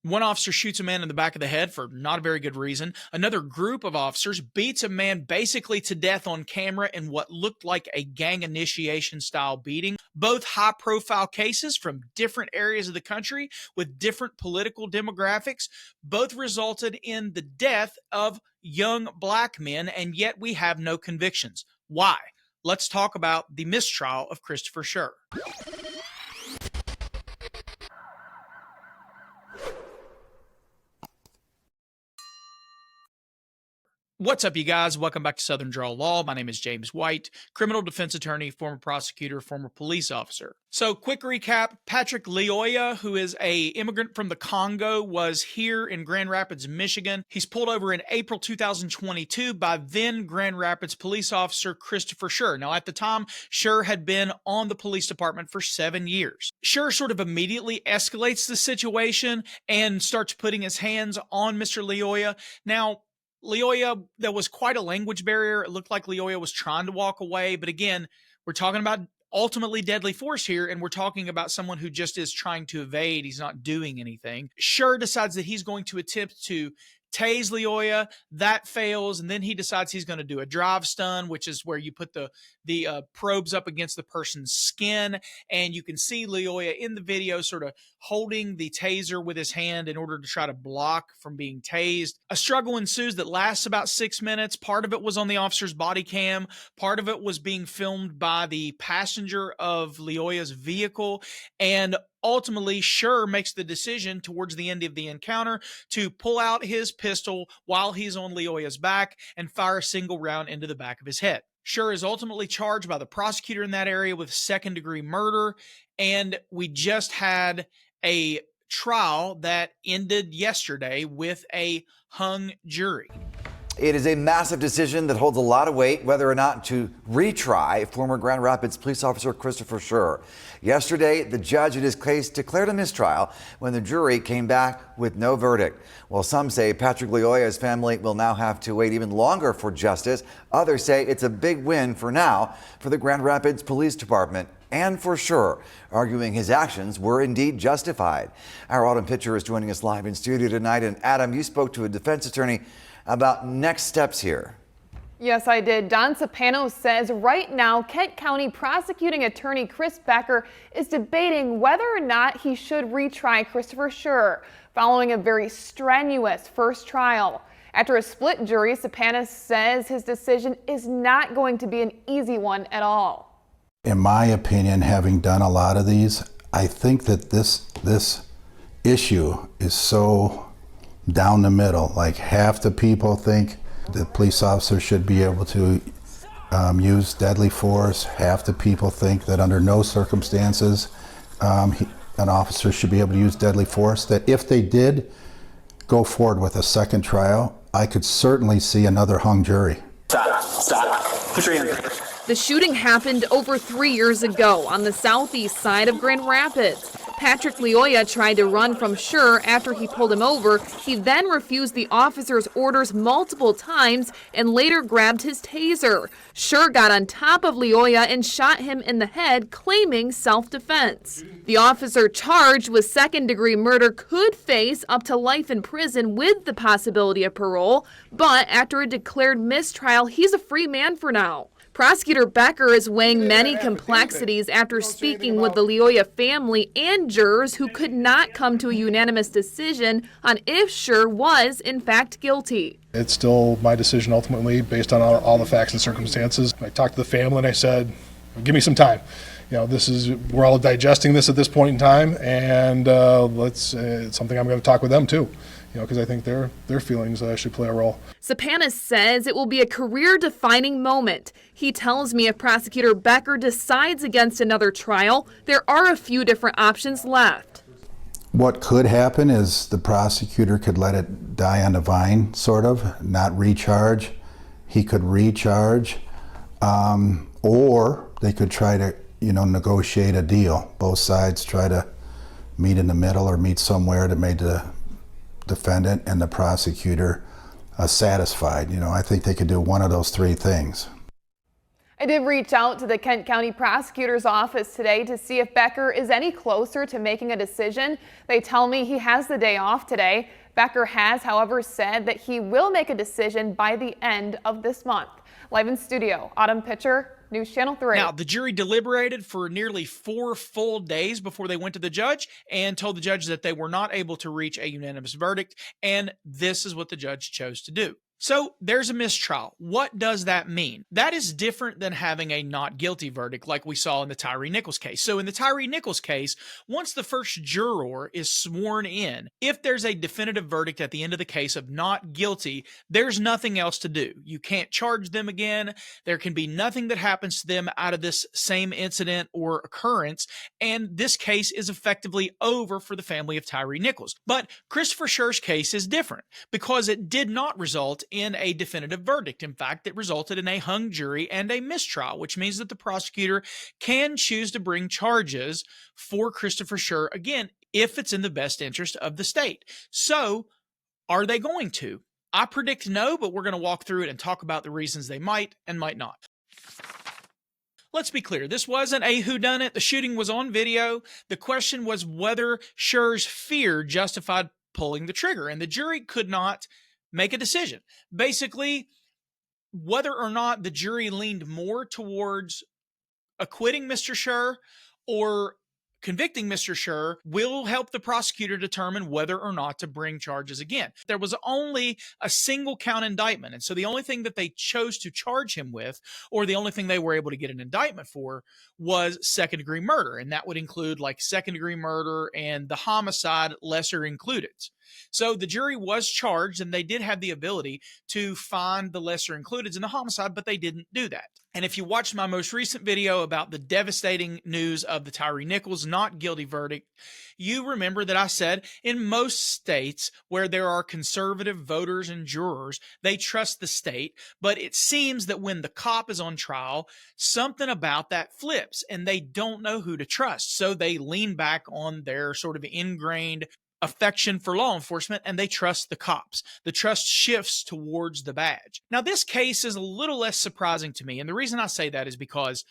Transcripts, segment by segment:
One officer shoots a man in the back of the head for not a very good reason. Another group of officers beats a man basically to death on camera in what looked like a gang initiation style beating. Both high profile cases from different areas of the country with different political demographics. Both resulted in the death of young black men, and yet we have no convictions. Why? Let's talk about the mistrial of Christopher Schurr. What's up, you guys? Welcome back to Southern Draw Law. My name is James White, criminal defense attorney, former prosecutor, former police officer. So, quick recap, Patrick Lyoya, who is an immigrant from the Congo, was here in Grand Rapids, Michigan. He's pulled over in April 2022 by then Grand Rapids police officer Christopher Schurr. Now, at the time, Schurr had been on the police department for 7 years. Schurr sort of immediately escalates the situation and starts putting his hands on Mr. Lyoya. Now, Lyoya, there was quite a language barrier. It looked like Lyoya was trying to walk away. But again, we're talking about ultimately deadly force here, and we're talking about someone who just is trying to evade. He's not doing anything. Schurr decides that he's going to attempt to tase Lyoya. That fails, and then he decides he's going to do a drive stun, which is where you put the probes up against the person's skin, and you can see Lyoya in the video sort of holding the taser with his hand in order to try to block from being tased. A struggle ensues that lasts about 6 minutes. Part of it was on the officer's body cam. Part of it was being filmed by the passenger of Lyoya's vehicle, and ultimately, Schurr makes the decision towards the end of the encounter to pull out his pistol while he's on Lyoya's back and fire a single round into the back of his head. Schurr is ultimately charged by the prosecutor in that area with second-degree murder, and we just had a trial that ended yesterday with a hung jury. It is a massive decision that holds a lot of weight, whether or not to retry former Grand Rapids police officer Christopher Schurr. Yesterday, the judge in his case declared a mistrial when the jury came back with no verdict. While some say Patrick Lyoya's family will now have to wait even longer for justice, others say it's a big win for now for the Grand Rapids Police Department and for Schurr, arguing his actions were indeed justified. Our Autumn Pitcher is joining us live in studio tonight. And Adam, you spoke to a defense attorney about next steps here. Yes, I did. Don Cepano says right now Kent County prosecuting attorney Chris Becker is debating whether or not he should retry Christopher Schurr following a very strenuous first trial. After a split jury, Cepano says his decision is not going to be an easy one at all. In my opinion, having done a lot of these, I think that this issue is so down the middle. Like half the people think the police officer should be able to use deadly force. Half the people think that under no circumstances an officer should be able to use deadly force. That if they did go forward with a second trial, I could certainly see another hung jury. Stop. Put your hand there. The shooting happened over 3 years ago on the southeast side of Grand Rapids. Patrick Lyoya tried to run from Schurr after he pulled him over. He then refused the officer's orders multiple times and later grabbed his taser. Schurr got on top of Lyoya and shot him in the head, claiming self-defense. The officer charged with second-degree murder could face up to life in prison with the possibility of parole, but after a declared mistrial, he's a free man for now. Prosecutor Becker is weighing many complexities after speaking with the Lyoya family and jurors who could not come to a unanimous decision on if Schurr was, in fact, guilty. It's still my decision ultimately based on all the facts and circumstances. I talked to the family and I said, give me some time. We're all digesting this at this point in time, and it's something I'm going to talk with them too. Because I think their feelings should play a role. Cepano says it will be a career-defining moment. He tells me if Prosecutor Becker decides against another trial, there are a few different options left. What could happen is the prosecutor could let it die on the vine, sort of, not recharge. He could recharge, or they could try to, negotiate a deal. Both sides try to meet in the middle or meet somewhere that made the defendant and the prosecutor satisfied. I think they could do one of those three things. I did reach out to the Kent County Prosecutor's Office today to see if Becker is any closer to making a decision. They tell me he has the day off today. Becker has, however, said that he will make a decision by the end of this month. Live in studio, Autumn Pitcher, News Channel 3. Now, the jury deliberated for nearly 4 full days before they went to the judge and told the judge that they were not able to reach a unanimous verdict, and this is what the judge chose to do. So there's a mistrial. What does that mean? That is different than having a not guilty verdict like we saw in the Tyree Nichols case. So in the Tyree Nichols case, once the first juror is sworn in, if there's a definitive verdict at the end of the case of not guilty, there's nothing else to do. You can't charge them again. There can be nothing that happens to them out of this same incident or occurrence, and this case is effectively over for the family of Tyree Nichols. But Christopher Schurr's case is different because it did not result in a definitive verdict. In fact, it resulted in a hung jury and a mistrial, which means that the prosecutor can choose to bring charges for Christopher Schurr, again, if it's in the best interest of the state. So, are they going to? I predict no, but we're going to walk through it and talk about the reasons they might and might not. Let's be clear, this wasn't a whodunit. The shooting was on video. The question was whether Schurr's fear justified pulling the trigger, and the jury could not make a decision. Basically, whether or not the jury leaned more towards acquitting Mr. Schurr or convicting Mr. Schurr will help the prosecutor determine whether or not to bring charges again. There was only a single count indictment, and so the only thing that they chose to charge him with, or the only thing they were able to get an indictment for, was second-degree murder, and that would include like second-degree murder and the homicide lesser included. So the jury was charged, and they did have the ability to find the lesser included in the homicide, but they didn't do that. And if you watched my most recent video about the devastating news of the Tyree Nichols not guilty verdict, you remember that I said in most states where there are conservative voters and jurors, they trust the state, but it seems that when the cop is on trial, something about that flips and they don't know who to trust. So they lean back on their sort of ingrained affection for law enforcement, and they trust the cops. The trust shifts towards the badge. Now, this case is a little less surprising to me, and the reason I say that is because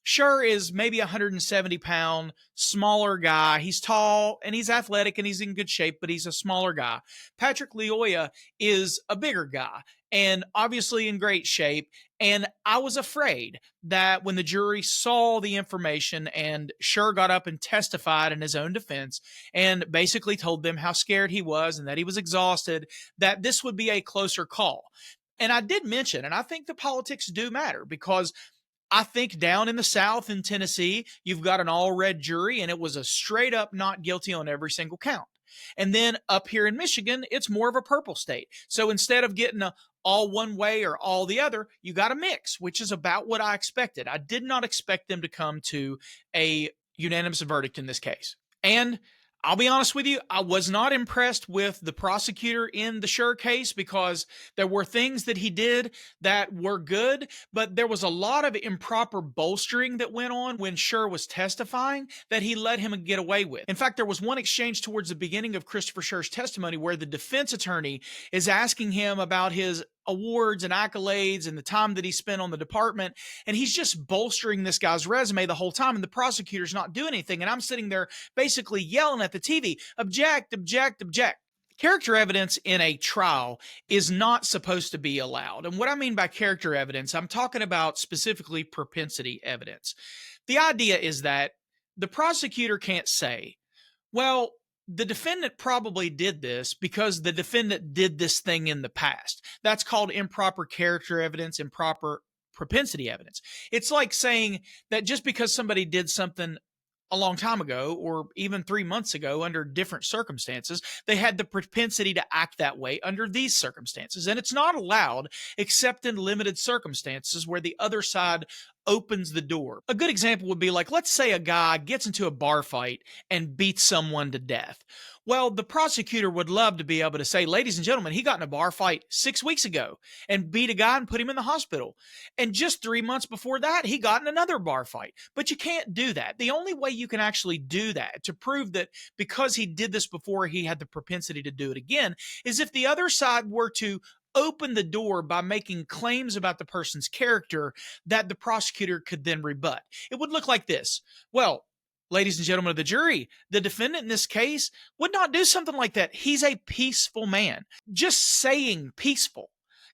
Schurr is maybe a 170-pound, smaller guy. He's tall, and he's athletic, and he's in good shape, but he's a smaller guy. Patrick Lyoya is a bigger guy, and obviously in great shape, and I was afraid that when the jury saw the information and Schurr got up and testified in his own defense and basically told them how scared he was and that he was exhausted, that this would be a closer call. And I did mention, and I think the politics do matter, because I think down in the South in Tennessee, you've got an all-red jury, and it was a straight-up not guilty on every single count. And then up here in Michigan, it's more of a purple state. So instead of getting a all one way or all the other, you got a mix, which is about what I expected. I did not expect them to come to a unanimous verdict in this case. And I'll be honest with you, I was not impressed with the prosecutor in the Schurr case, because there were things that he did that were good, but there was a lot of improper bolstering that went on when Schurr was testifying that he let him get away with. In fact, there was one exchange towards the beginning of Christopher Schurr's testimony where the defense attorney is asking him about his awards and accolades and the time that he spent on the department, and he's just bolstering this guy's resume the whole time, and the prosecutor's not doing anything, and I'm sitting there basically yelling at the TV, object, object, object. Character evidence in a trial is not supposed to be allowed, and what I mean by character evidence, I'm talking about specifically propensity evidence. The idea is that the prosecutor can't say, well, the defendant probably did this because the defendant did this thing in the past. That's called improper character evidence, improper propensity evidence. It's like saying that just because somebody did something a long time ago or even 3 months ago under different circumstances, they had the propensity to act that way under these circumstances. And it's not allowed except in limited circumstances where the other side opens the door. A good example would be like, let's say a guy gets into a bar fight and beats someone to death. Well, the prosecutor would love to be able to say, ladies and gentlemen, he got in a bar fight 6 weeks ago and beat a guy and put him in the hospital. And just 3 months before that, he got in another bar fight. But you can't do that. The only way you can actually do that to prove that because he did this before, he had the propensity to do it again, is if the other side were to open the door by making claims about the person's character that the prosecutor could then rebut. It would look like this. Well, ladies and gentlemen of the jury, the defendant in this case would not do something like that. He's a peaceful man. Just saying peaceful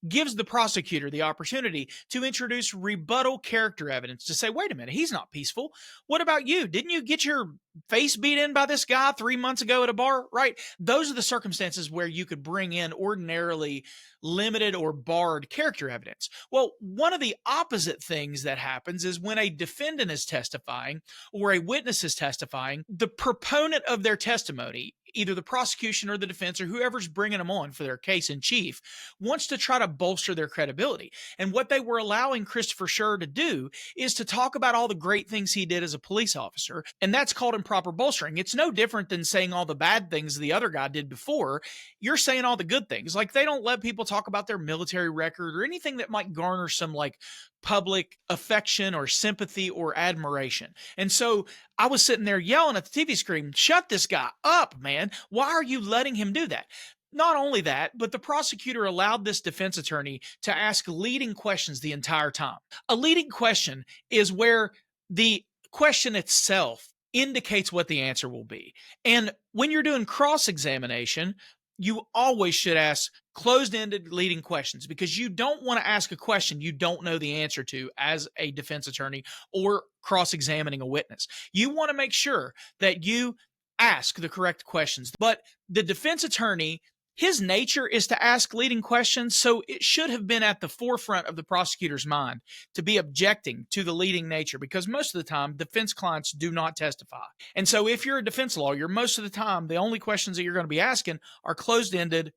gives the prosecutor the opportunity to introduce rebuttal character evidence to say, wait a minute, he's not peaceful. What about you? Didn't you get your face beat in by this guy 3 months ago at a bar? Right? Those are the circumstances where you could bring in ordinarily limited or barred character evidence. Well, one of the opposite things that happens is when a defendant is testifying or a witness is testifying, the proponent of their testimony, either the prosecution or the defense or whoever's bringing them on for their case in chief, wants to try to bolster their credibility. And what they were allowing Christopher Schurr to do is to talk about all the great things he did as a police officer, and that's called improper bolstering. It's no different than saying all the bad things the other guy did before. You're saying all the good things. Like, they don't let people talk about their military record or anything that might garner some like public affection or sympathy or admiration. And so I was sitting there yelling at the TV screen, shut this guy up, man. Why are you letting him do that? Not only that, but the prosecutor allowed this defense attorney to ask leading questions the entire time. A leading question is where the question itself indicates what the answer will be. And when you're doing cross-examination, you always should ask closed-ended leading questions, because you don't want to ask a question you don't know the answer to as a defense attorney or cross-examining a witness. You want to make sure that you ask the correct questions. But the defense attorney, his nature is to ask leading questions, so it should have been at the forefront of the prosecutor's mind to be objecting to the leading nature, because most of the time, defense clients do not testify. And so if you're a defense lawyer, most of the time, the only questions that you're going to be asking are closed-ended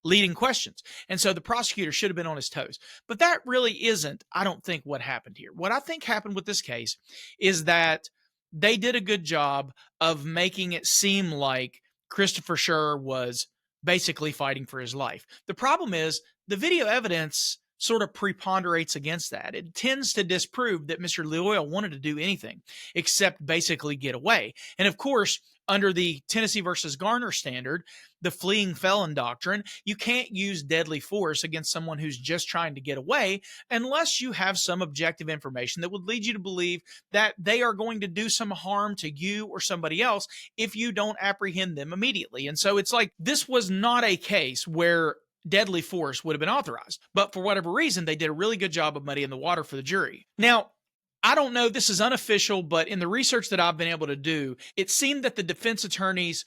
leading questions. And so the prosecutor should have been on his toes. But that really isn't, I don't think, what happened here. What I think happened with this case is that they did a good job of making it seem like Christopher Schurr was basically fighting for his life. The problem is the video evidence sort of preponderates against that. It tends to disprove that Mr. Lyoya wanted to do anything except basically get away. And of course, under the Tennessee versus Garner standard, the fleeing felon doctrine, you can't use deadly force against someone who's just trying to get away unless you have some objective information that would lead you to believe that they are going to do some harm to you or somebody else if you don't apprehend them immediately. And so it's like, this was not a case where deadly force would have been authorized. But for whatever reason, they did a really good job of muddying the water for the jury. Now, I don't know, this is unofficial, but in the research that I've been able to do, it seemed that the defense attorneys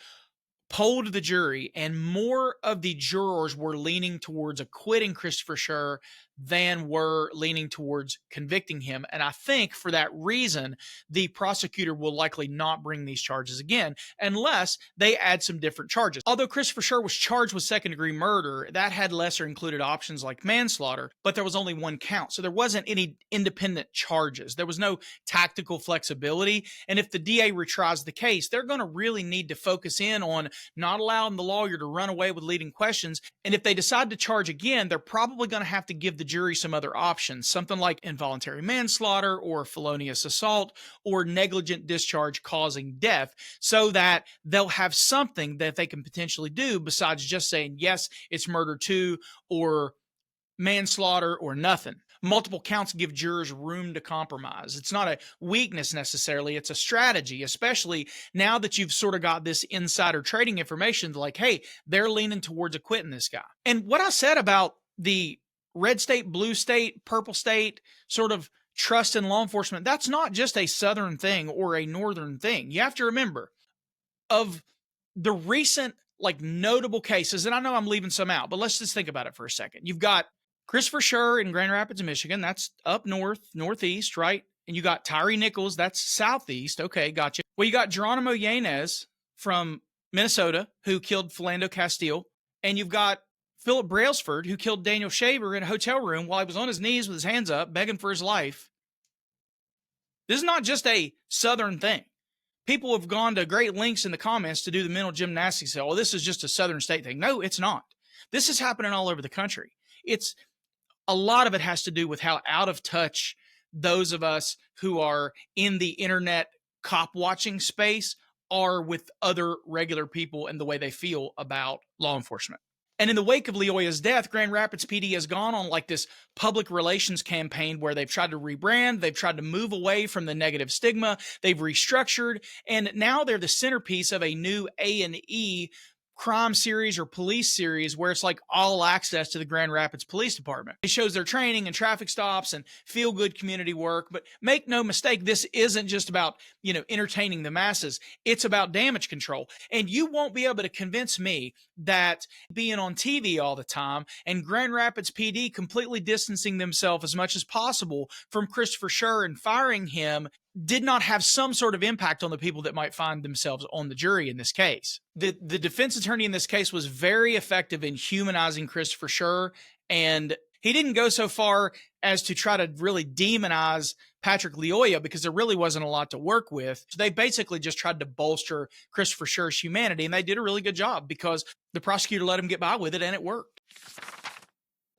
polled the jury, and more of the jurors were leaning towards acquitting Christopher Schurr than were leaning towards convicting him. And I think for that reason, the prosecutor will likely not bring these charges again unless they add some different charges. Although Christopher Schurr was charged with second-degree murder, that had lesser included options like manslaughter, but there was only one count. So there wasn't any independent charges. There was no tactical flexibility. And if the DA retries the case, they're going to really need to focus in on not allowing the lawyer to run away with leading questions. And if they decide to charge again, they're probably going to have to give the jury some other options, something like involuntary manslaughter or felonious assault or negligent discharge causing death, so that they'll have something that they can potentially do besides just saying, yes, it's murder too, or manslaughter, or nothing. Multiple counts give jurors room to compromise. It's not a weakness necessarily, it's a strategy, especially now that you've sort of got this insider trading information like, hey, they're leaning towards acquitting this guy. And what I said about the red state, blue state, purple state sort of trust in law enforcement, that's not just a Southern thing or a Northern thing. You have to remember, of the recent like notable cases, and I know I'm leaving some out, but let's just think about it for a second. You've got Christopher Schurr in Grand Rapids, Michigan. That's up north, northeast, right? And you got Tyree Nichols. That's southeast. Okay, gotcha. Well, you got Geronimo Yanez from Minnesota, who killed Philando Castile. And you've got Philip Brailsford, who killed Daniel Shaver in a hotel room while he was on his knees with his hands up, begging for his life. This is not just a Southern thing. People have gone to great lengths in the comments to do the mental gymnastics. Say, oh, this is just a Southern state thing. No, it's not. This is happening all over the country. It's a lot of it has to do with how out of touch those of us who are in the internet cop watching space are with other regular people and the way they feel about law enforcement. And in the wake of Lyoya's death, Grand Rapids PD has gone on like this public relations campaign where they've tried to rebrand, they've tried to move away from the negative stigma, they've restructured, and now they're the centerpiece of a new A&E crime series or police series where it's like all access to the Grand Rapids Police Department. It shows their training and traffic stops and feel-good community work, but make no mistake, this isn't just about, entertaining the masses. It's about damage control. And you won't be able to convince me that being on TV all the time and Grand Rapids PD completely distancing themselves as much as possible from Christopher Schurr and firing him did not have some sort of impact on the people that might find themselves on the jury in this case. The defense attorney in this case was very effective in humanizing Christopher Schurr, and he didn't go so far as to try to really demonize Patrick Lyoya because there really wasn't a lot to work with. So they basically just tried to bolster Christopher Schurr's humanity, and they did a really good job because the prosecutor let him get by with it, and it worked.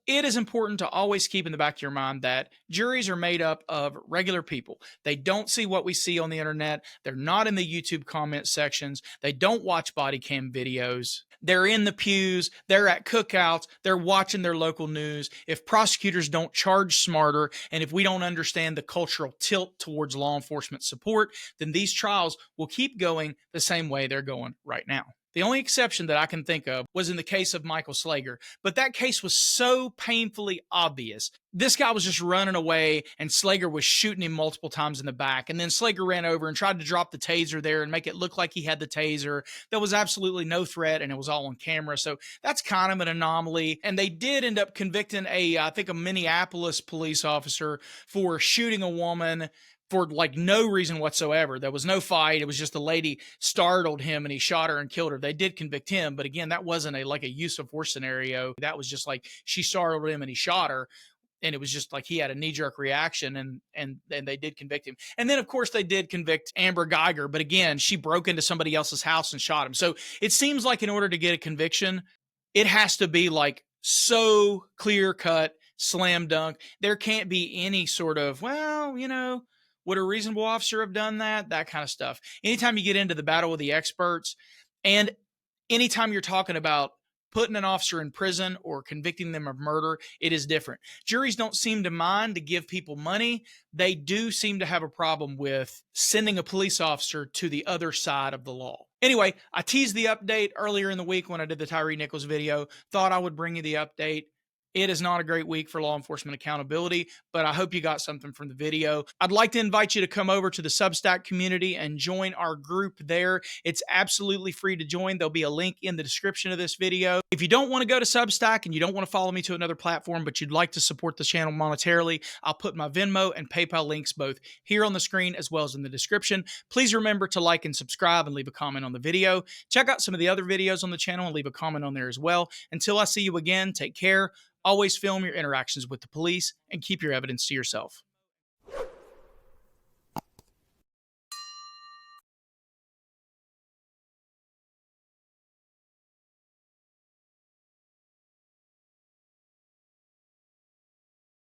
It is important to always keep in the back of your mind that juries are made up of regular people. They don't see what we see on the internet. They're not in the YouTube comment sections. They don't watch body cam videos. They're in the pews. They're at cookouts. They're watching their local news. If prosecutors don't charge smarter, and if we don't understand the cultural tilt towards law enforcement support, then these trials will keep going the same way they're going right now. The only exception that I can think of was in the case of Michael Slager, but that case was so painfully obvious. This guy was just running away, and Slager was shooting him multiple times in the back, and then Slager ran over and tried to drop the taser there and make it look like he had the taser. There was absolutely no threat, and it was all on camera, so that's kind of an anomaly. And they did end up convicting I think a Minneapolis police officer for shooting a woman for like no reason whatsoever. There was no fight. It was just the lady startled him and he shot her and killed her. They did convict him, but again, that wasn't a use of force scenario. That was just like she startled him and he shot her. And it was just like he had a knee-jerk reaction, and they did convict him. And then, of course, they did convict Amber Geiger. But again, she broke into somebody else's house and shot him. So it seems like in order to get a conviction, it has to be like so clear-cut, slam dunk. There can't be any sort of, would a reasonable officer have done that? That kind of stuff. Anytime you get into the battle with the experts, and anytime you're talking about putting an officer in prison or convicting them of murder, it is different. Juries don't seem to mind to give people money. They do seem to have a problem with sending a police officer to the other side of the law. Anyway, I teased the update earlier in the week when I did the Tyree Nichols video. Thought I would bring you the update. It is not a great week for law enforcement accountability, but I hope you got something from the video. I'd like to invite you to come over to the Substack community and join our group there. It's absolutely free to join. There'll be a link in the description of this video. If you don't want to go to Substack and you don't want to follow me to another platform, but you'd like to support the channel monetarily, I'll put my Venmo and PayPal links both here on the screen as well as in the description. Please remember to like and subscribe and leave a comment on the video. Check out some of the other videos on the channel and leave a comment on there as well. Until I see you again, take care. Always film your interactions with the police and keep your evidence to yourself.